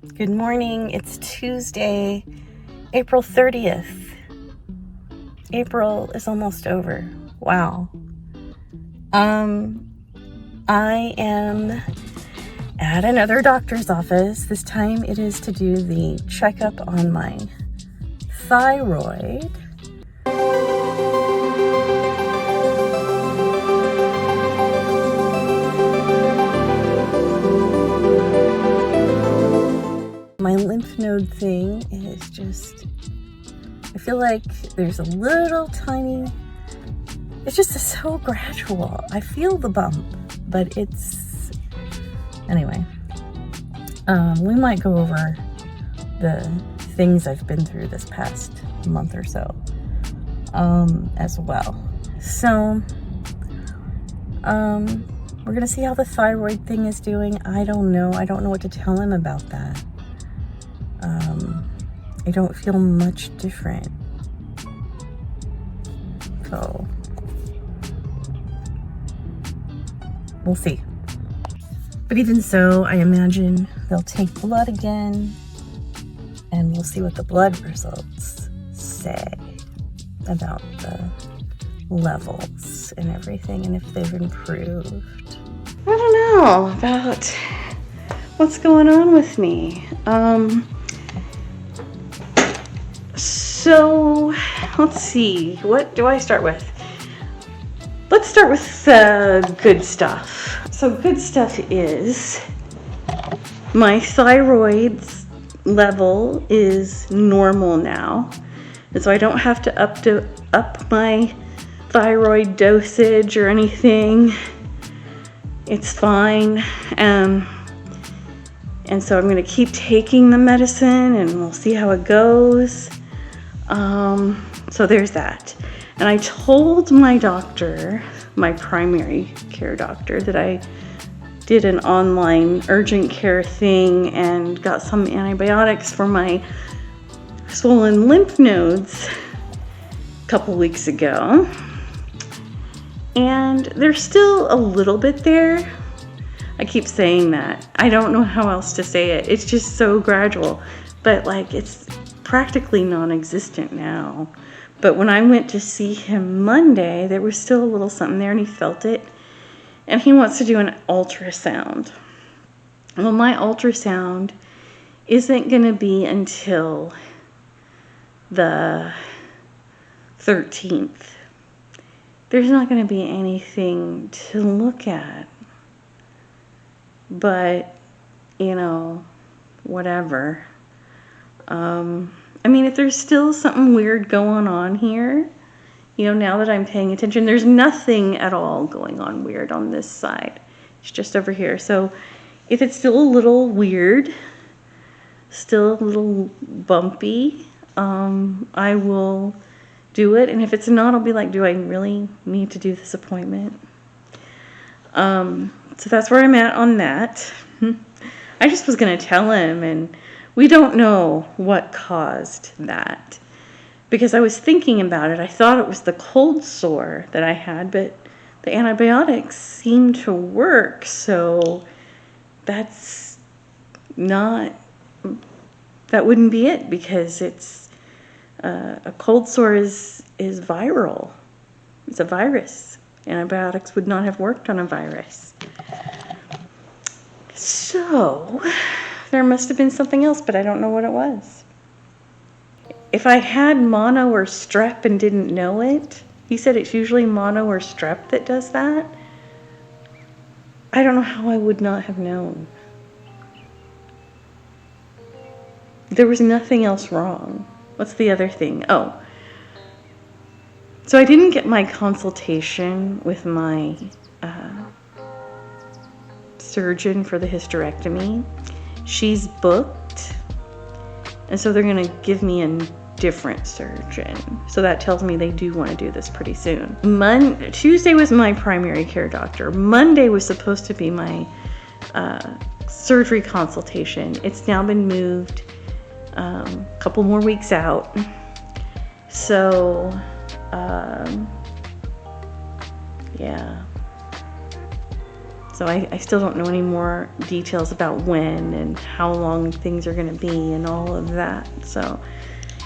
Good morning. It's Tuesday, April 30th. April is almost over. Wow. I am at another doctor's office. This time it is to do the checkup on my thyroid. My lymph node thing is just, I feel like there's a little tiny, it's just so gradual. I feel the bump, but it's, anyway. We might go over the things I've been through this past month or so as well. So, we're gonna see how the thyroid thing is doing. I don't know what to tell him about that. I don't feel much different. So, we'll see. But even so, I imagine they'll take blood again, and we'll see what the blood results say about the levels and everything, and if they've improved. I don't know about what's going on with me. So, let's see. What do I start with? Let's start with good stuff. So, good stuff is my thyroid level is normal now. And so I don't have to up my thyroid dosage or anything. It's fine. And so I'm going to keep taking the medicine and we'll see how it goes. So there's that. And I told my doctor, my primary care doctor, that I did an online urgent care thing and got some antibiotics for my swollen lymph nodes a couple weeks ago. And there's still a little bit there. I keep saying that. I don't know how else to say it. It's just so gradual. But like, it's practically non-existent now. But when I went to see him Monday, there was still a little something there and he felt it. And he wants to do an ultrasound. Well, my ultrasound isn't going to be until the 13th. There's not going to be anything to look at. But, you know, whatever. I mean, if there's still something weird going on here, you know, now that I'm paying attention, there's nothing at all going on weird on this side. It's just over here. So if it's still a little weird, still a little bumpy, I will do it. And if it's not, I'll be like, do I really need to do this appointment? So that's where I'm at on that. I just was going to tell him, and we don't know what caused that. Because I was thinking about it. I thought it was the cold sore that I had, but the antibiotics seemed to work. So that's not, that wouldn't be it, because it's, a cold sore is viral. It's a virus. Antibiotics would not have worked on a virus. So there must have been something else, but I don't know what it was. If I had mono or strep and didn't know it, he said it's usually mono or strep that does that. I don't know how I would not have known. There was nothing else wrong. What's the other thing? Oh. So I didn't get my consultation with my surgeon for the hysterectomy. She's booked. And so they're going to give me a different surgeon. So that tells me they do want to do this pretty soon. Tuesday was my primary care doctor. Monday was supposed to be my surgery consultation. It's now been moved a couple more weeks out. So, yeah. So I still don't know any more details about when and how long things are going to be and all of that. So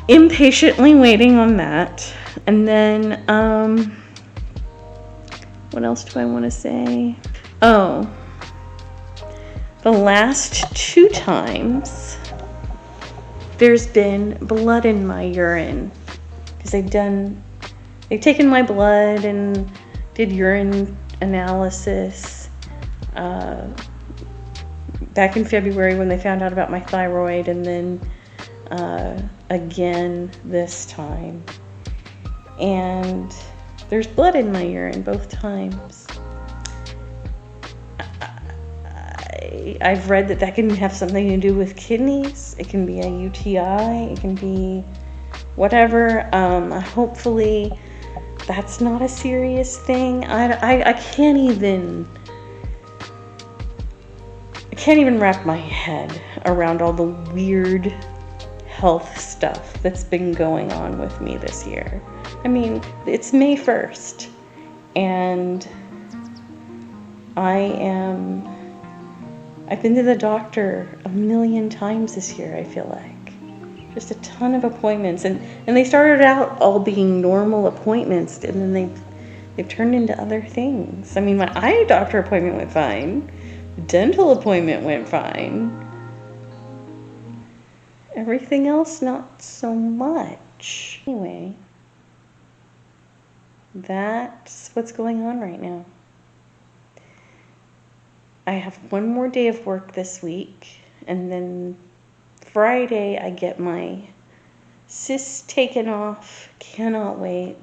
impatiently waiting on that. And then, what else do I want to say? Oh, the last 2 times there's been blood in my urine because they've taken my blood and did urine analysis back in February when they found out about my thyroid, and then again this time. And there's blood in my urine both times. I've read that can have something to do with kidneys. It can be a UTI. It can be whatever. Hopefully that's not a serious thing. I can't even wrap my head around all the weird health stuff that's been going on with me this year. I mean, it's May 1st, and I've been to the doctor 1,000,000 times this year, I feel like. Just a ton of appointments, and they started out all being normal appointments, and then they've turned into other things. I mean, my eye doctor appointment went fine. Dental appointment went fine. Everything else, not so much. Anyway, that's what's going on right now. I have one more day of work this week, and then Friday I get my cysts taken off. Cannot wait.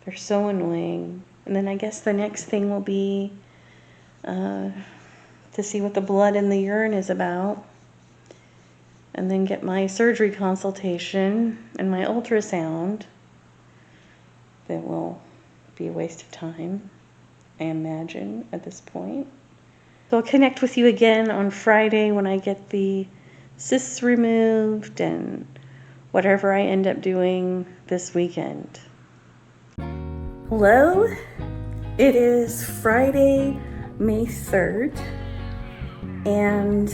They're so annoying. And then I guess the next thing will be to see what the blood in the urine is about, and then get my surgery consultation and my ultrasound. That will be a waste of time, I imagine, at this point. So I'll connect with you again on Friday when I get the cysts removed and whatever I end up doing this weekend. Hello, it is Friday, May 3rd, and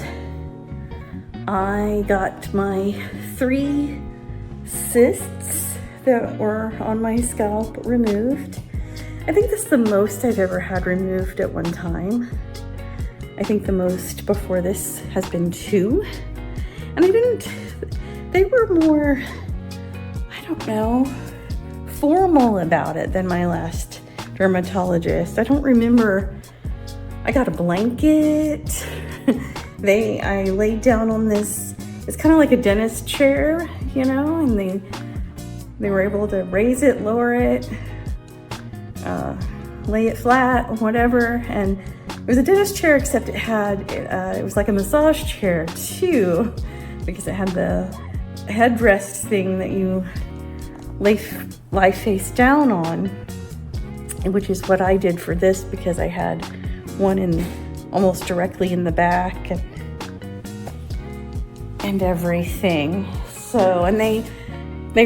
I got my 3 cysts that were on my scalp removed. I think this is the most I've ever had removed at one time. I think the most before this has been 2. And they were more, I don't know, formal about it than my last dermatologist. I don't remember, I got a blanket. I laid down on this, it's kind of like a dentist chair, you know, and they were able to raise it, lower it, lay it flat, whatever. And it was a dentist chair, except it was like a massage chair too, because it had the headrest thing that you lie face down on, which is what I did for this, because I had one almost directly in the back and everything. So, and they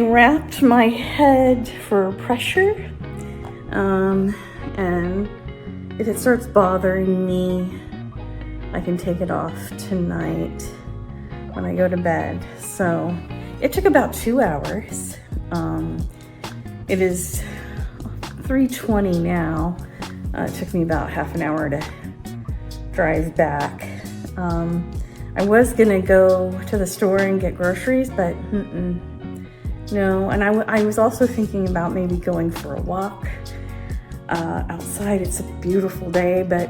wrapped my head for pressure, and if it starts bothering me, I can take it off tonight when I go to bed. So it took about 2 hours. It is 3:20 now. It took me about half an hour to drive back. I was gonna go to the store and get groceries, but no. And I was also thinking about maybe going for a walk outside. It's a beautiful day, but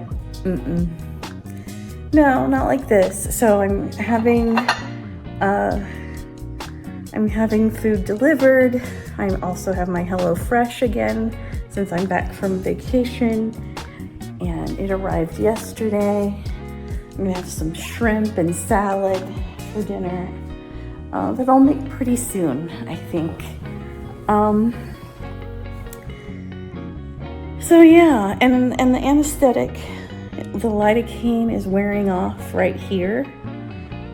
no, not like this. So I'm having food delivered. I also have my HelloFresh again since I'm back from vacation, and it arrived yesterday. I'm gonna have some shrimp and salad for dinner that I'll make pretty soon, I think. So yeah, and the anesthetic, the lidocaine is wearing off right here.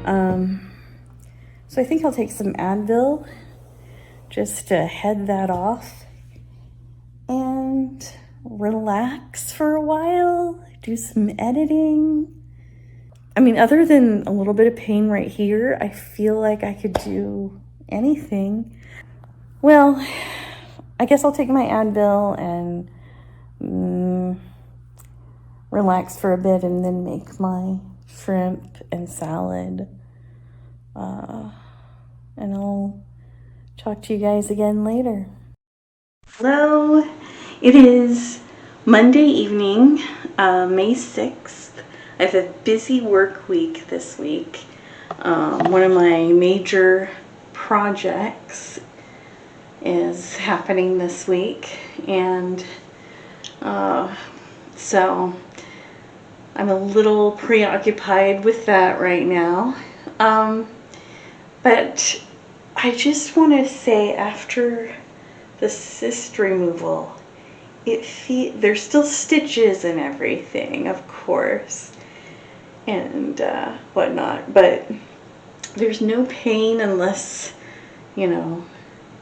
So I think I'll take some Advil just to head that off and relax for a while. do some editing. I mean, other than a little bit of pain right here, I feel like I could do anything. Well, I guess I'll take my Advil and relax for a bit and then make my shrimp and salad. And I'll talk to you guys again later. Hello, it is Monday evening, May 6th. I have a busy work week this week. One of my major projects is happening this week, and so I'm a little preoccupied with that right now. But I just want to say, after the cyst removal, there's still stitches and everything, of course, and whatnot, but there's no pain unless, you know,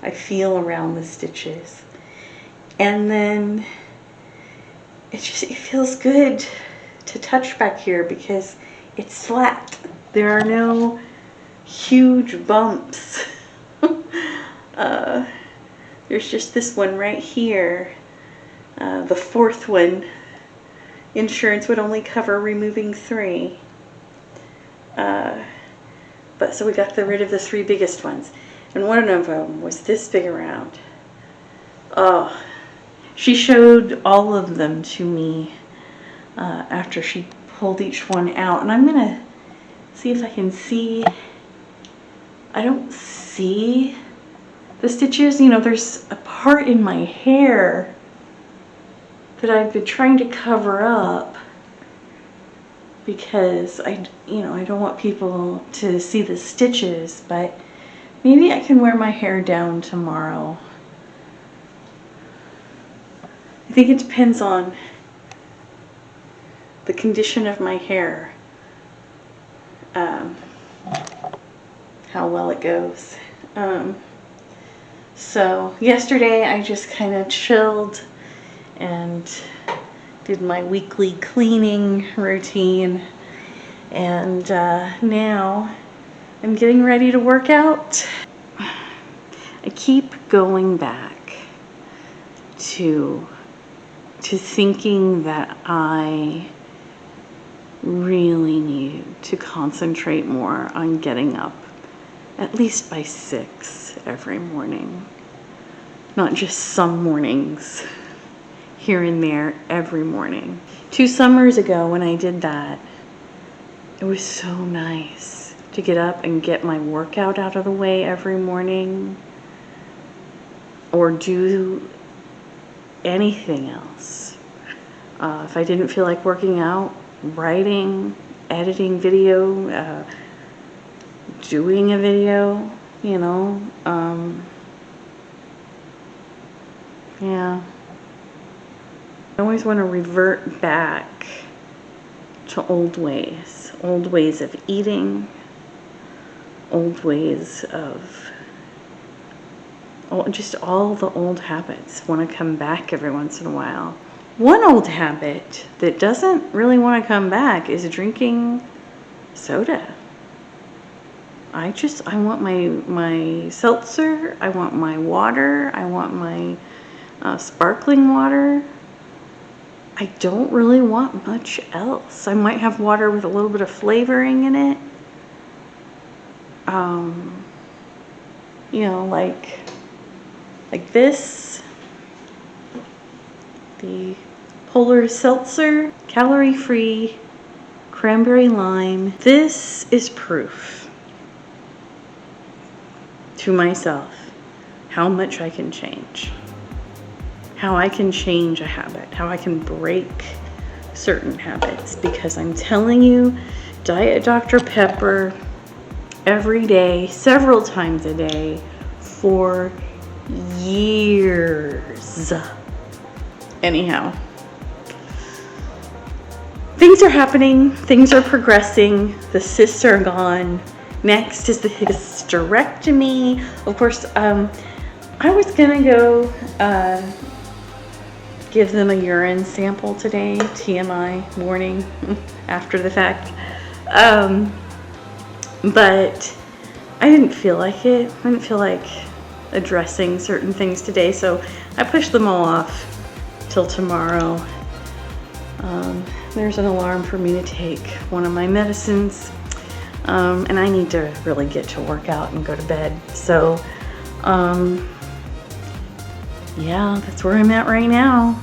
I feel around the stitches. And then it feels good to touch back here because it's flat. There are no huge bumps. There's just this one right here. The fourth one, insurance would only cover removing 3. But so we got rid of the 3 biggest ones. And one of them was this big around. Oh, she showed all of them to me after she pulled each one out. And I'm going to see if I can see. I don't see the stitches. You know, there's a part in my hair that I've been trying to cover up because I don't want people to see the stitches, but maybe I can wear my hair down tomorrow. I think it depends on the condition of my hair, how well it goes. So yesterday I just kind of chilled and did my weekly cleaning routine, and now I'm getting ready to work out. I keep going back to thinking that I really need to concentrate more on getting up at least by 6 every morning. Not just some mornings, here and there, every morning. 2 summers ago when I did that, it was so nice to get up and get my workout out of the way every morning, or do anything else. If I didn't feel like working out, writing, editing video, doing a video, you know, yeah. I always want to revert back to old ways of eating, old ways of, just all the old habits want to come back every once in a while. One old habit that doesn't really want to come back is drinking soda. I want my seltzer, I want my water, I want my sparkling water. I don't really want much else. I might have water with a little bit of flavoring in it. You know, like this, the Polar Seltzer, calorie-free, cranberry lime. This is proof to myself how much I can change, how I can change a habit, how I can break certain habits, because I'm telling you, Diet Dr. Pepper every day, several times a day, for years. Anyhow, things are happening, things are progressing, the cysts are gone. Next is the hysterectomy. Of course, I was gonna go give them a urine sample today, TMI, warning, after the fact. But I didn't feel like it. I didn't feel like addressing certain things today, so I pushed them all off till tomorrow. There's an alarm for me to take one of my medicines, and I need to really get to work out and go to bed. So, yeah, that's where I'm at right now.